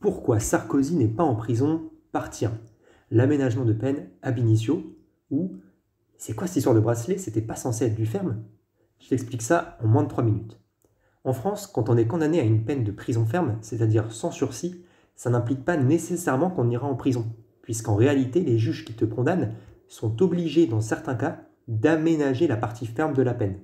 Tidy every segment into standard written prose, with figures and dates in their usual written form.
Pourquoi Sarkozy n'est pas en prison? Partie 1. L'aménagement de peine ab initio, ou c'est quoi cette histoire de bracelet? C'était pas censé être du ferme? Je t'explique ça en moins de 3 minutes. En France, quand on est condamné à une peine de prison ferme, c'est-à-dire sans sursis, ça n'implique pas nécessairement qu'on ira en prison, puisqu'en réalité, les juges qui te condamnent sont obligés, dans certains cas, d'aménager la partie ferme de la peine.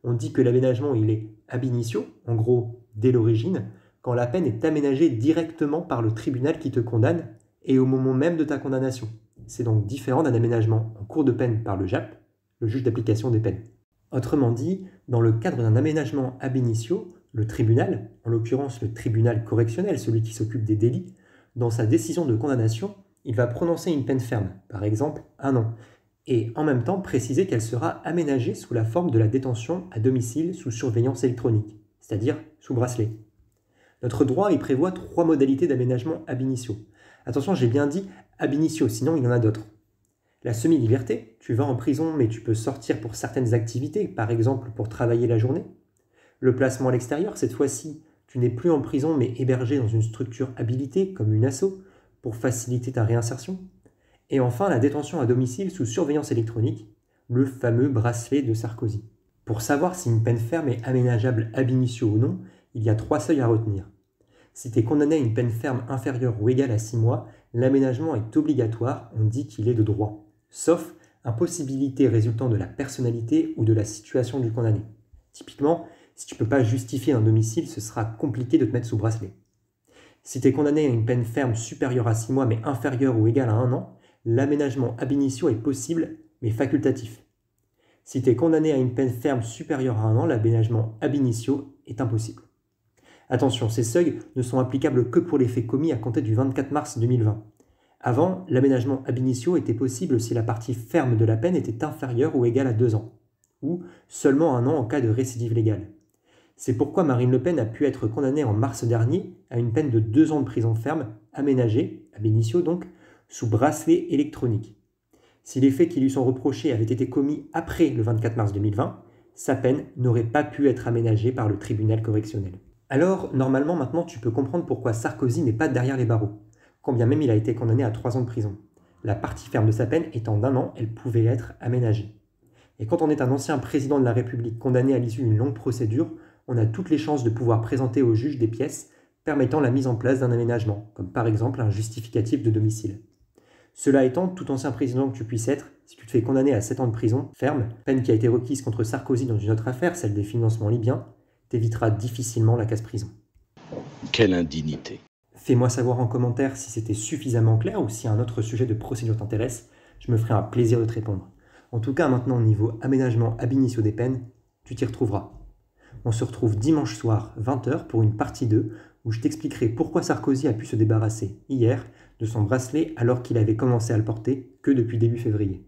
On dit que l'aménagement, il est ab initio, en gros, dès l'origine, quand la peine est aménagée directement par le tribunal qui te condamne et au moment même de ta condamnation. C'est donc différent d'un aménagement en cours de peine par le JAP, le juge d'application des peines. Autrement dit, dans le cadre d'un aménagement ab initio, le tribunal, en l'occurrence le tribunal correctionnel, celui qui s'occupe des délits, dans sa décision de condamnation, il va prononcer une peine ferme, par exemple 1 an, et en même temps préciser qu'elle sera aménagée sous la forme de la détention à domicile sous surveillance électronique, c'est-à-dire sous bracelet. Notre droit y prévoit 3 modalités d'aménagement ab initio. Attention, j'ai bien dit ab initio, sinon il y en a d'autres. La semi-liberté, tu vas en prison mais tu peux sortir pour certaines activités, par exemple pour travailler la journée. Le placement à l'extérieur, cette fois-ci, tu n'es plus en prison mais hébergé dans une structure habilitée comme une asso pour faciliter ta réinsertion. Et enfin, la détention à domicile sous surveillance électronique, le fameux bracelet de Sarkozy. Pour savoir si une peine ferme est aménageable ab initio ou non, il y a 3 seuils à retenir. Si tu es condamné à une peine ferme inférieure ou égale à 6 mois, l'aménagement est obligatoire, on dit qu'il est de droit, sauf impossibilité résultant de la personnalité ou de la situation du condamné. Typiquement, si tu ne peux pas justifier un domicile, ce sera compliqué de te mettre sous bracelet. Si tu es condamné à une peine ferme supérieure à 6 mois mais inférieure ou égale à 1 an, l'aménagement ab initio est possible mais facultatif. Si tu es condamné à une peine ferme supérieure à 1 an, l'aménagement ab initio est impossible. Attention, ces seuils ne sont applicables que pour les faits commis à compter du 24 mars 2020. Avant, l'aménagement ab initio était possible si la partie ferme de la peine était inférieure ou égale à 2 ans, ou seulement 1 an en cas de récidive légale. C'est pourquoi Marine Le Pen a pu être condamnée en mars dernier à une peine de 2 ans de prison ferme, aménagée, ab initio donc, sous bracelet électronique. Si les faits qui lui sont reprochés avaient été commis après le 24 mars 2020, sa peine n'aurait pas pu être aménagée par le tribunal correctionnel. Alors, normalement, maintenant, tu peux comprendre pourquoi Sarkozy n'est pas derrière les barreaux, quand bien même il a été condamné à 3 ans de prison. La partie ferme de sa peine étant d'1 an, elle pouvait être aménagée. Et quand on est un ancien président de la République condamné à l'issue d'une longue procédure, on a toutes les chances de pouvoir présenter au juge des pièces permettant la mise en place d'un aménagement, comme par exemple un justificatif de domicile. Cela étant, tout ancien président que tu puisses être, si tu te fais condamner à 7 ans de prison ferme, peine qui a été requise contre Sarkozy dans une autre affaire, celle des financements libyens, t'éviteras difficilement la casse-prison. Quelle indignité! Fais-moi savoir en commentaire si c'était suffisamment clair ou si un autre sujet de procédure t'intéresse, je me ferai un plaisir de te répondre. En tout cas, maintenant, au niveau aménagement ab initio des peines, tu t'y retrouveras. On se retrouve dimanche soir, 20h, pour une partie 2, où je t'expliquerai pourquoi Sarkozy a pu se débarrasser, hier, de son bracelet alors qu'il avait commencé à le porter que depuis début février.